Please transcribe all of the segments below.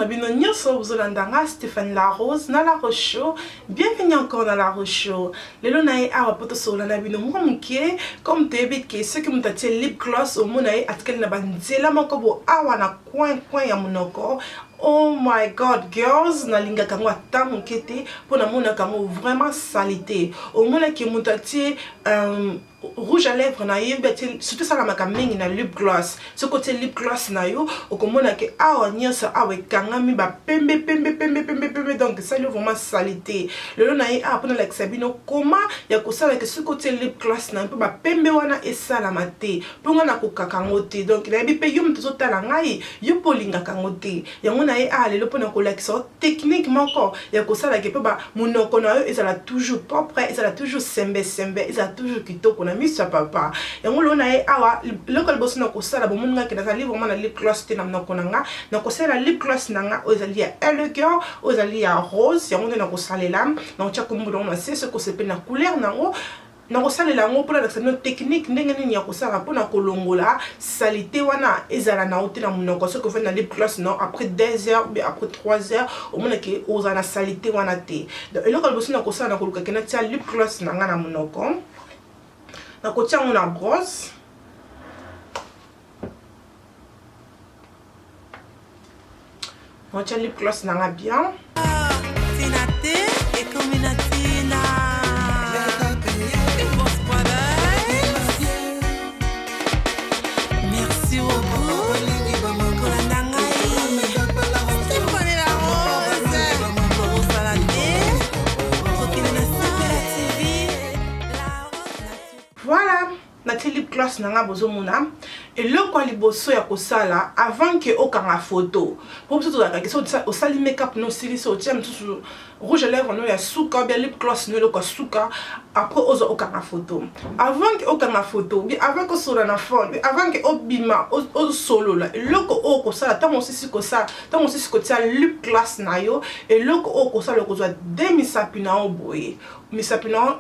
na bino nyonso bozolandanga Stéphanie La Rose na La Rose Show. Bienvenue encore dans La Rose Show. Lelo na ye awa poto sola na bino muke comme tebi ke ce que mutatie lip gloss au mona ye atkeli na banzela moko bo awa na coin ya munoko. Oh my god girls, nalinga kango ata mokete po na mona kango vraiment salité. Au mona ki mutatie rouge à lèvres na yo beti surtout ça la makamingi na lip gloss. Ce côté lip gloss na yo okomona ke awa nyonso awe kangami ba pembe donc ça lui vraiment salité. Le na ye a pona la sabino comment ya kosala ke ce côté lip gloss na peu ba pembe wana esala mate. Ponga na kokakango te donc na bi pe yo mto tala ngai yo polinga kango te. Yango na ye a lelo pona ko lakisa technique moko ya kosala ke pe ba munoko na yo ezala toujours propre, ezala toujours sembe, ezala toujours kitoko na misa papa. Yango lo na ye awa local boss na kosala bo munga ke na livre na lip gloss te na munoko nanga na kosala lip gloss nanga ozali ya elegant ozali ya rose yango na kosalela na tia kombulo na c'est ce que c'est na couleur nango na kosalela ngo pour la technique ndenge nini ya kosala pona kolongola salité wana ezala na ote na munoko ce que fait na lip gloss non après 2 heures ou après 3 heures au moins que ozana salité wana te donc local boss na kosala na koluka ke na tia lip gloss nanga na munoko na kotia ngo na brosse on tient lip gloss nanga bien. Voilà, notre lip gloss nanga bozo mona et le quoi liboso ya kosala avant que okanga photo pour surtout la question au sali make-up no sili so tiem tout rouge à lèvres no ya suka bien lip gloss no le ko suka après ozo okanga photo avant que okanga photo bien avant que sola na phone avant que obima o solo la le ko o kosala tant aussi ko ça tant aussi ko tia lip gloss na yo et le ko o kosala ko zo demi sapina o boye mi sapina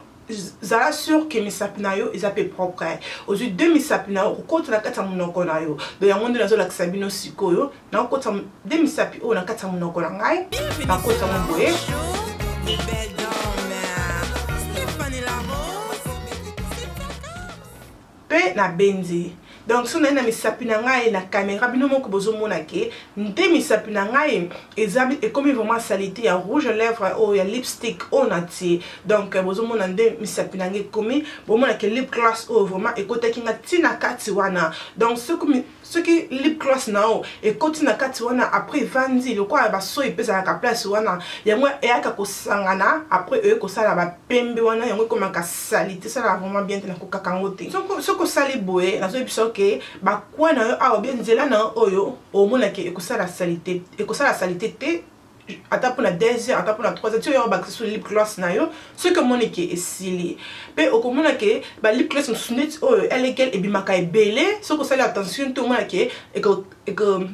zala sûr que mes sapinayo ils appellent propre aux yeux de mes sapinayo côté la kata munoko na yo do ya monde nazo la sabino sikoyo na côté de mes sapi o na kata munoko na ngai na côté mon boye pe na benzi. Donc si on a mis sapina ngai na caméra bino moko bozo mona ke nte mi sapina ngai ezabi et comme vraiment salité ya rouge à lèvres ou ya lipstick on a ti donc bozo mona nde mi sapina ngai comme bon mona ke lip gloss ou vraiment et côté kinga tina kati wana donc ce qui lip gloss nao et côté na kati wana après vandi le quoi ba so epesa ka place wana yango e aka ko sangana après e ko sala ba pembe wana yango comme ka salité ça va vraiment bien na ko kakangote ce ko sali boye na so episo que ba kwa na yo awa bien nzela na oyo o mona ke ekosala salité te ata pour la 2 heures ata pour la 3 heures tu yo ba sur lip gloss na yo ce que mona ke esili pe okomona ke ba lip gloss msunet oyo elekel ebimaka ebele ce que sala attention tout mona ke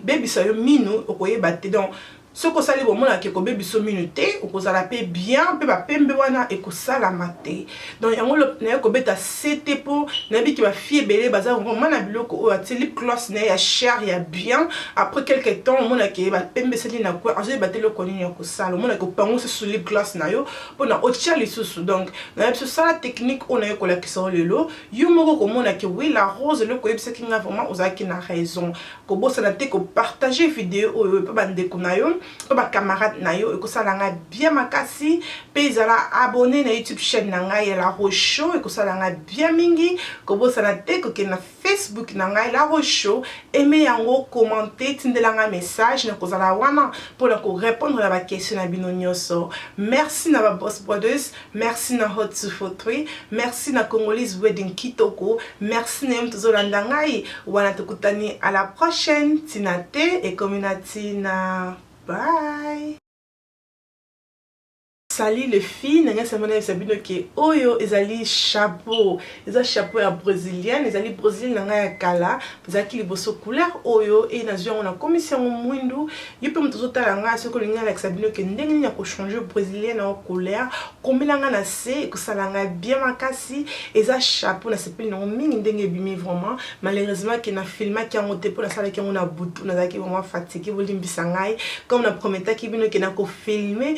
baby sa yo minu okoyeba te donc ce que ça les bon la ke ko bebi so minute o ko sala pe bien pe ba pembe wana e ko sala mate donc yango le na ko beta c'était pour na bi ki ba fie belé baza vraiment na biloko o ati lip gloss na ya cher ya bien après quelque temps mon la ke ba pembe seli na ko azo ba telo ko ni ko sala mon la ko pango sur lip gloss na yo pona o tia lisusu donc na biso sala technique on a ko la ki so lelo yo moko ko mona ke oui la rose le ko yebisa ki nga vraiment ozaki na raison ko bossa na te ko partager vidéo o pe bande ko na yo ba camarade na yo ekosala nga bien makasi pe ezala abonné na YouTube chaîne na ngai La Rose Show ekosala nga bien mingi ko bosana te ko ke na Facebook na ngai La Rose Show aimé yango commenter tindela nga message na kozala wana pour ko répondre à ba question na bino nyonso. Merci na ba boss brothers, merci na Hot 243, merci na Congolese Wedding Kitoko, merci na mtozolanda ngai wana tukutani à la prochaine tinate et community na bye. sali les filles nanga semana sabino ke oyo ezali chapeau ya brésilienne ezali brésilienne nanga ya kala ezaki liboso couleur oyo et nazio na commission mwindu yepe mtozo tala nga soko linga la sabino ke ndenge ni ya ko changer brésilienne en couleur kombelanga na se kosalanga bien makasi eza chapeau na sepeli na mingi ndenge bimi vraiment malheureusement que na filma ki yango te pour la salle ki yango na butu na zaki vraiment fatigué bolimbisa ngai comme na prometa ki bino ke na ko filmer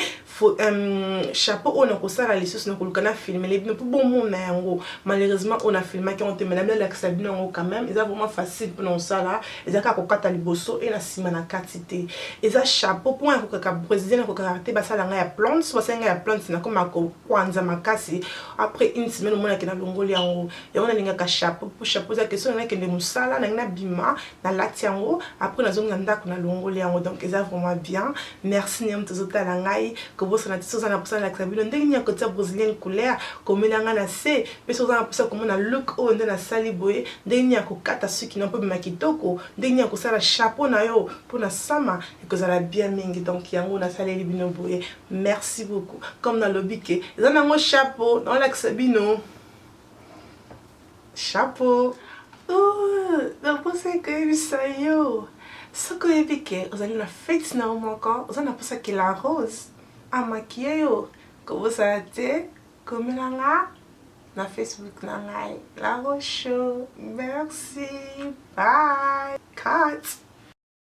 chapeau on a kosala lisusu na koluka na filmer les bino pour bon monde yango malheureusement on a filmé ki yango te mais la sabino yango quand même eza vraiment facile pour nous ça là ezaka ko kata liboso et na sima na katite eza chapeau pour un kokaka brésilien ko karaté basala nga ya plante so basala nga ya plante na comme ko kwanza makasi après une semaine mona ke na longoli yango yango na linga ka chapeau pour chapeau za question na ke de musala na bima na lati yango après na zonga ndako na longoli yango donc eza vraiment bien merci nyam tozota la ngai ko bosa na tiso na posa na sabino ndenge nya ko tia brésilien couleur comme na nga na se pe so na posa comme na look o ndena sali boye ndenge nya ko kata suki na peu makitoko ndenge nya ko sala chapeau na yo pour na sama et que ça la bien mingi donc yango na sali libino boye merci beaucoup comme na lobike eza nango chapeau dans la sabino chapeau. Oh, donc pour ça que ça yo. Ce que je dis que vous allez la fête na encore, vous allez pour ça que la rose a maquillé yo. Comment ça été? Comme na Facebook na la roche. Merci. Bye. Cut.